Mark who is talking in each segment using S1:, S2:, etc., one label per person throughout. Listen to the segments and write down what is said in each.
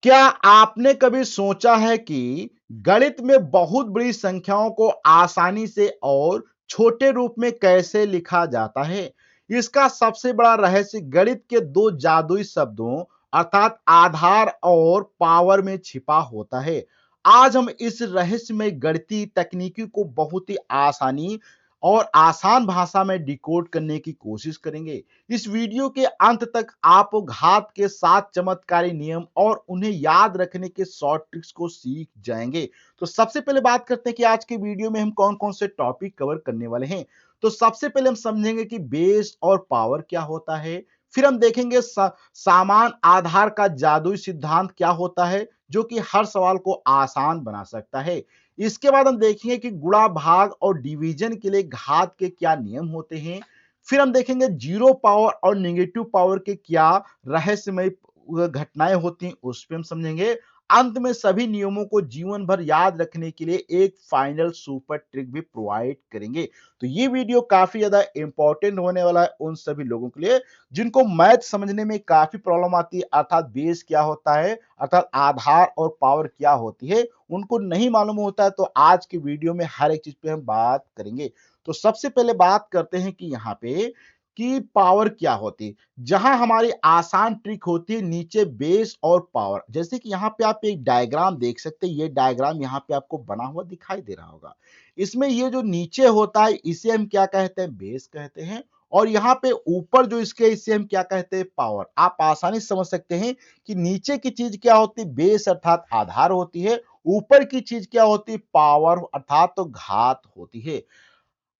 S1: क्या आपने कभी सोचा है कि गणित में बहुत बड़ी संख्याओं को आसानी से और छोटे रूप में कैसे लिखा जाता है? इसका सबसे बड़ा रहस्य गणित के दो जादुई शब्दों अर्थात आधार और पावर में छिपा होता है। आज हम इस रहस्यमय गणितीय तकनीकी को बहुत ही आसानी और आसान भाषा में डिकोड करने की कोशिश करेंगे। इस वीडियो के अंत तक आप घात के 7 चमत्कारी नियम और उन्हें याद रखने के शॉर्ट ट्रिक्स को सीख जाएंगे। तो सबसे पहले बात करते हैं कि आज के वीडियो में हम कौन-कौन से टॉपिक कवर करने वाले हैं। तो सबसे पहले हम समझेंगे कि बेस और पावर क्या होता है। फिर हम देखेंगे सामान आधार का जादुई सिद्धांत क्या होता है, जो कि हर सवाल को आसान बना सकता है। इसके बाद हम देखेंगे कि गुणा भाग और डिवीजन के लिए घात के क्या नियम होते हैं। फिर हम देखेंगे जीरो पावर और नेगेटिव पावर के क्या रहस्यमय घटनाएं होती हैं, उस पर हम समझेंगे। अंत में सभी नियमों को जीवन भर याद रखने के लिए एक फाइनल सुपर ट्रिक भी प्रोवाइड करेंगे। तो ये वीडियो काफी ज्यादा इंपॉर्टेंट होने वाला है उन सभी लोगों के लिए जिनको मैथ समझने में काफी प्रॉब्लम आती है, अर्थात बेस क्या होता है, अर्थात आधार और पावर क्या होती है, उनको नहीं मालूम होता है। तो आज की वीडियो में हर एक चीज पे हम बात करेंगे। तो सबसे पहले बात करते हैं कि यहाँ पे कि पावर क्या होती है। जहां हमारी आसान ट्रिक होती है नीचे बेस और पावर, जैसे कि यहाँ पे आप एक डायग्राम देख सकते हैं। ये डायग्राम यहाँ पे आपको बना हुआ दिखाई दे रहा होगा। इसमें ये जो नीचे होता है इसे हम क्या कहते हैं, बेस कहते हैं। और यहाँ पे ऊपर जो इसके इसे हम क्या कहते हैं, पावर। आप आसानी से समझ सकते हैं कि नीचे की चीज क्या होती है, बेस अर्थात आधार होती है। ऊपर की चीज क्या होती है, पावर अर्थात तो घात होती है।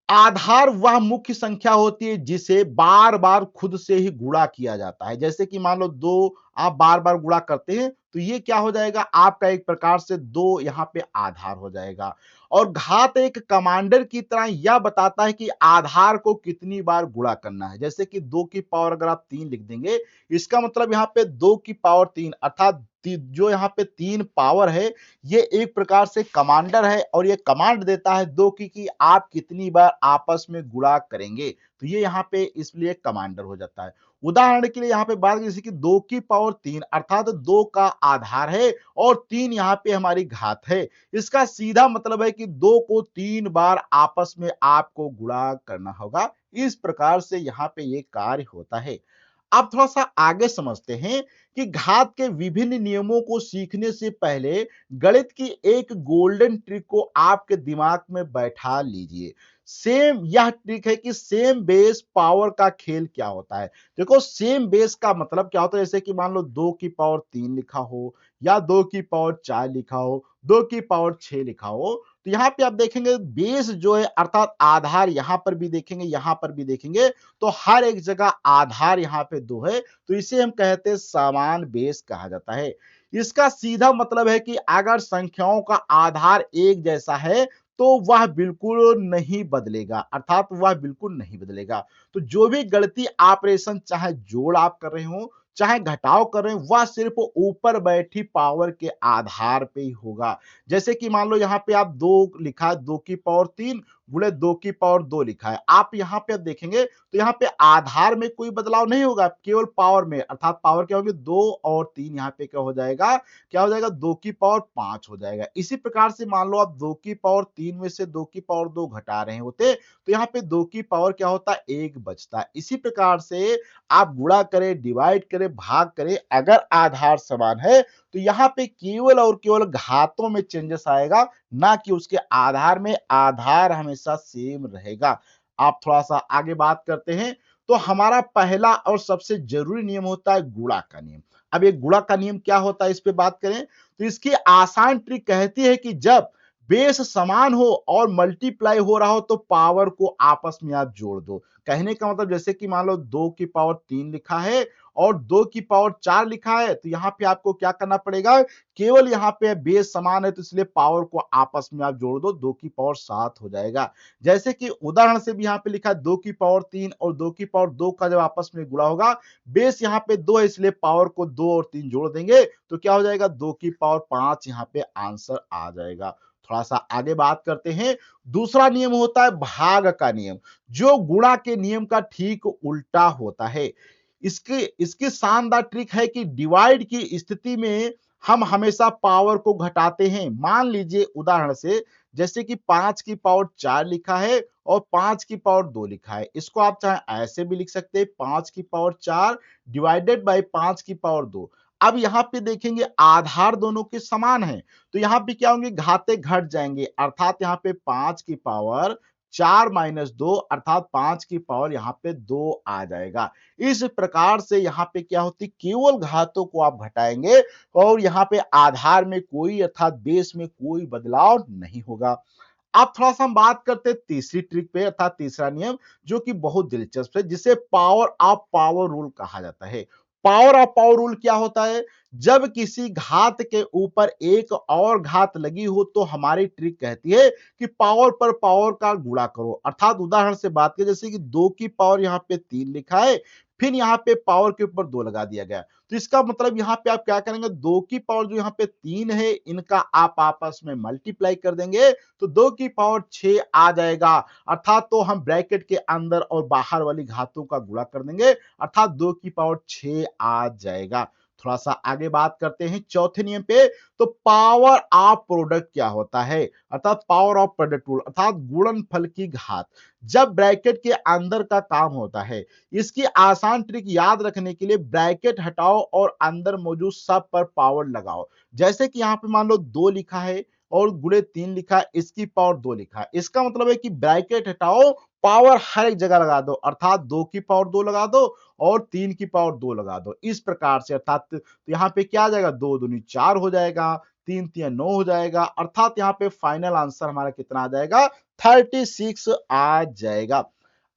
S1: आधार वह मुख्य संख्या होती है जिसे बार बार खुद से ही गुणा किया जाता है। जैसे कि मान लो दो आप बार बार गुणा करते हैं तो ये क्या हो जाएगा, आपका एक प्रकार से दो यहाँ पे आधार हो जाएगा। और घात एक कमांडर की तरह यह बताता है कि आधार को कितनी बार गुणा करना है। जैसे कि दो की पावर अगर आप 3 लिख देंगे, इसका मतलब यहाँ पे दो की पावर 3 अर्थात जो यहाँ पे 3 पावर है, ये एक प्रकार से कमांडर है और ये कमांड देता है दो की कि आप कितनी बार आपस में गुणा करेंगे। तो ये यहाँ पे इसलिए कमांडर हो जाता है। उदाहरण के लिए यहाँ पे बात जैसे कि दो की पावर 3 अर्थात दो का आधार है और 3 यहाँ पे हमारी घात है। इसका सीधा मतलब है कि दो को 3 बार आपस में आपको गुणा करना होगा। इस प्रकार से यहाँ पे ये कार्य होता है। अब थोड़ा सा आगे समझते हैं कि घात के विभिन्न नियमों को सीखने से पहले गणित की एक गोल्डन ट्रिक को आपके दिमाग में बैठा लीजिए। सेम यह ट्रिक है कि सेम बेस पावर का खेल क्या होता है। देखो सेम बेस का मतलब क्या होता है, जैसे कि मान लो दो की पावर 3 लिखा हो या दो की पावर 4 लिखा हो, दो की पावर 6 लिखा हो। तो यहाँ पे आप देखेंगे बेस जो है अर्थात आधार, यहां पर भी देखेंगे यहां पर भी देखेंगे, तो हर एक जगह आधार यहाँ पे दो है। तो इसे हम कहते हैं समान बेस कहा जाता है। इसका सीधा मतलब है कि अगर संख्याओं का आधार एक जैसा है तो वह बिल्कुल नहीं बदलेगा, अर्थात वह बिल्कुल नहीं बदलेगा। तो जो भी गणितीय ऑपरेशन चाहे जोड़ आप कर रहे हो चाहे घटाव कर रहे हो, वह सिर्फ ऊपर बैठी पावर के आधार पे ही होगा। जैसे कि मान लो यहाँ पे आप दो लिखा है, दो की पावर 3 गुणे दो की पावर 2 लिखा है। आप यहाँ पे देखेंगे तो यहाँ पे आधार में कोई बदलाव नहीं होगा, केवल पावर में, अर्थात पावर क्या होगी, 2 और 3 यहाँ पे क्या हो जाएगा, क्या हो जाएगा, 2 की पावर 5 हो जाएगा। इसी प्रकार से मान लो आप 2 की पावर 3 में से 2 की पावर 2 घटा रहे होते तो यहाँ पे 2 की पावर क्या होता है, 1 बचता है। इसी प्रकार से आप गुणा करें, डिवाइड करें, भाग करें, अगर आधार समान है तो यहाँ पे केवल और केवल घातों में चेंजेस आएगा, ना कि उसके आधार में। आधार हमेशा सेम रहेगा। आप थोड़ा सा आगे बात करते हैं तो हमारा पहला और सबसे जरूरी नियम होता है गुणा का नियम। अब ये गुणा का नियम क्या होता है, इस पे बात करें तो इसकी आसान ट्रिक कहती है कि जब बेस समान हो और मल्टीप्लाई हो रहा हो तो पावर को आपस में आप जोड़ दो। कहने का मतलब जैसे कि मान लो 2 की पावर 3 लिखा है और 2 की पावर 4 लिखा है, तो यहाँ पे आपको क्या करना पड़ेगा, केवल यहाँ पे बेस समान है तो इसलिए पावर को आपस में आप जोड़ दो, 2 की पावर 7 हो जाएगा। जैसे कि उदाहरण से भी यहाँ पे लिखा है 2 की पावर 3 और 2 की पावर 2 का जब आपस में गुणा होगा, बेस यहाँ पे 2 है इसलिए पावर को 2 और 3 जोड़ देंगे तो क्या हो जाएगा, 2 की पावर 5 यहाँ पे आंसर आ जाएगा। थोड़ा सा आगे बात करते हैं। दूसरा नियम होता है भाग का नियम, जो गुणा के नियम का ठीक उल्टा होता है। इसकी इसकी शानदार ट्रिक है कि डिवाइड की स्थिति में हम हमेशा पावर को घटाते हैं। मान लीजिए उदाहरण से जैसे कि 5 की पावर 4 लिखा है और 5 की पावर 2 लिखा है। इसको आप चाहे ऐसे भी लिख सकते हैं 5 की पावर 4 डिवाइडेड बाय 5 की पावर 2। अब यहाँ पे देखेंगे आधार दोनों के समान है, तो यहाँ पे क्या होंगे घाते घट जाएंगे, अर्थात यहाँ पे 5 की पावर 4 माइनस 2 अर्थात 5 की पावर यहाँ पे 2 आ जाएगा। इस प्रकार से यहाँ पे क्या होती केवल घातों को आप घटाएंगे और यहाँ पे आधार में कोई अर्थात बेस में कोई बदलाव नहीं होगा। अब थोड़ा-सा हम बात करते हैं तीसरी ट्रिक पे अर्थात तीसरा नियम जो कि बहुत दिलचस्प है जिसे पावर ऑफ पावर रूल कहा जाता है। पावर ऑफ पावर रूल क्या होता है? जब किसी घात के ऊपर एक और घात लगी हो तो हमारी ट्रिक कहती है कि पावर पर पावर का गुणा करो। अर्थात उदाहरण से बात करें जैसे कि 2 की पावर यहाँ पे 3 लिखा है, फिर यहाँ पे पावर के ऊपर 2 लगा दिया गया। तो इसका मतलब यहाँ पे आप क्या करेंगे 2 की पावर जो यहाँ पे 3 है इनका आप आपस में मल्टीप्लाई कर देंगे तो 2 की पावर 6 आ जाएगा। अर्थात तो हम ब्रैकेट के अंदर और बाहर वाली घातों का गुणा कर देंगे अर्थात 2 की पावर 6 आ जाएगा। थोड़ा सा आगे बात करते हैं चौथे नियम पे। तो पावर ऑफ प्रोडक्ट क्या होता है? अर्थात पावर ऑफ प्रोडक्ट रूल अर्थात गुणनफल की घात। जब ब्रैकेट के अंदर का काम होता है इसकी आसान ट्रिक याद रखने के लिए ब्रैकेट हटाओ और अंदर मौजूद सब पर पावर लगाओ। जैसे कि यहाँ पे मान लो 2 लिखा है और गुणे 3 लिखा है, इसकी पावर 2 लिखा है। इसका मतलब है कि ब्रैकेट हटाओ, पावर हर एक जगह लगा दो, अर्थात 2 की पावर 2 लगा दो और 3 की पावर 2 लगा दो। इस प्रकार से अर्थात तो यहाँ पे क्या आ जाएगा 2 दूनी 4 हो जाएगा, 3 तिया 9 हो जाएगा, अर्थात यहाँ पे फाइनल आंसर हमारा कितना आ जाएगा 36 आ जाएगा।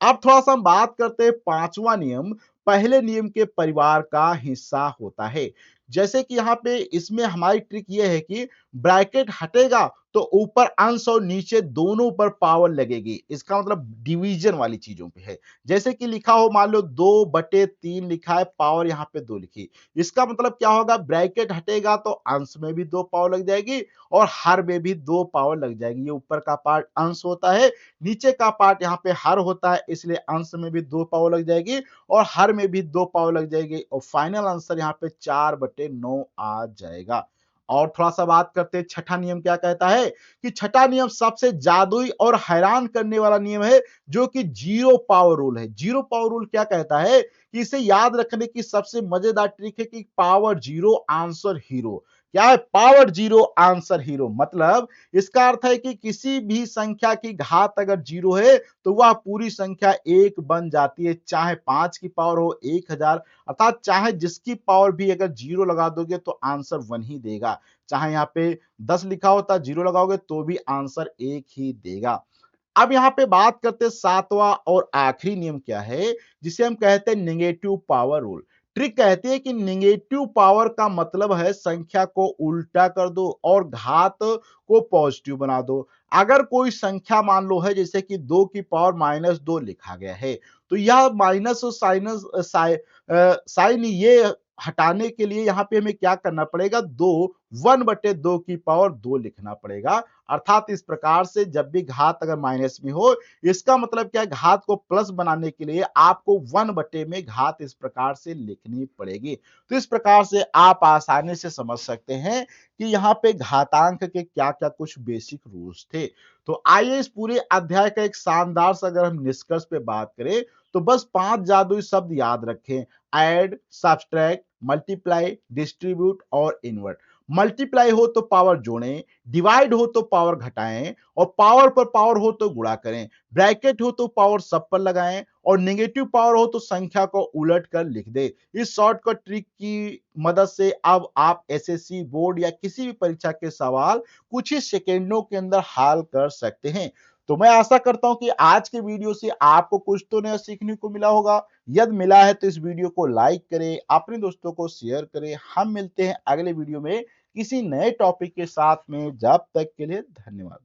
S1: अब थोड़ा-सा हम बात करते हैं 5वां नियम, पहले नियम के परिवार का हिस्सा होता है। जैसे कि यहाँ पे इसमें हमारी ट्रिक ये है कि ब्रैकेट हटेगा तो ऊपर अंश और नीचे दोनों पर पावर लगेगी। इसका मतलब डिवीजन वाली चीजों पे है। जैसे कि लिखा हो मान लो 2/3 लिखा है, पावर यहाँ पे 2 लिखी। इसका मतलब क्या होगा ब्रैकेट हटेगा तो अंश में भी 2 पावर लग जाएगी और हर में भी 2 पावर लग जाएगी। ये ऊपर का पार्ट अंश होता है, नीचे का पार्ट यहाँ पे हर होता है, इसलिए अंश में भी 2 पावर लग जाएगी और हर में भी 2 पावर लग जाएगी और फाइनल आंसर यहाँ पे 4/9 आ जाएगा। और थोड़ा-सा बात करते हैं छठा नियम क्या कहता है कि छठा नियम सबसे जादुई और हैरान करने वाला नियम है जो कि जीरो पावर रूल है। जीरो पावर रूल क्या कहता है कि इसे याद रखने की सबसे मजेदार ट्रिक है कि पावर जीरो आंसर हीरो। क्या है पावर जीरो आंसर हीरो? मतलब इसका अर्थ है कि किसी भी संख्या की घात अगर जीरो है तो वह पूरी संख्या एक बन जाती है, चाहे 5 की पावर हो 1000 अर्थात चाहे जिसकी पावर भी अगर जीरो लगा दोगे तो आंसर 1 ही देगा। चाहे यहाँ पे 10 लिखा होता जीरो लगाओगे तो भी आंसर 1 ही देगा। अब यहाँ पे बात करते हैं 7वां और आखिरी नियम क्या है जिसे हम कहते हैं नेगेटिव पावर रूल। ट्रिक कहती है कि नेगेटिव पावर का मतलब है संख्या को उल्टा कर दो और घात को पॉजिटिव बना दो। अगर कोई संख्या मान लो है जैसे कि 2 की पावर -2 लिखा गया है तो यह माइनस और साइन ये हटाने के लिए यहाँ पे हमें क्या करना पड़ेगा 1/2 की पावर 2 लिखना पड़ेगा। अर्थात इस प्रकार से जब भी घात अगर माइनस में हो इसका मतलब क्या है घात को प्लस बनाने के लिए आपको 1 में घात इस प्रकार से लिखनी पड़ेगी। तो इस प्रकार से आप आसानी से समझ सकते हैं कि यहाँ पे घातांक के क्या क्या कुछ बेसिक रूल्स थे। तो आइए इस पूरे अध्याय का एक शानदार सा अगर हम निष्कर्ष पे बात करें तो बस 5 जादुई शब्द याद रखें, ऐड, सब्सट्रैक्ट, मल्टीप्लाई, डिस्ट्रीब्यूट और इन्वर्ट। मल्टीप्लाई हो तो पावर जोड़ें, डिवाइड हो तो पावर घटाएं और पावर पर पावर हो तो गुणा करें, ब्रैकेट हो तो पावर सब पर लगाएं और नेगेटिव पावर हो तो संख्या को उलट कर लिख दे। इस शॉर्टकट ट्रिक की मदद से अब आप एसएससी बोर्ड या किसी भी परीक्षा के सवाल कुछ ही सेकेंडों के अंदर हल कर सकते हैं। तो मैं आशा करता हूं कि आज के वीडियो से आपको कुछ तो नया सीखने को मिला होगा। यदि मिला है तो इस वीडियो को लाइक करें, अपने दोस्तों को शेयर करें। हम मिलते हैं अगले वीडियो में किसी नए टॉपिक के साथ में। जब तक के लिए धन्यवाद।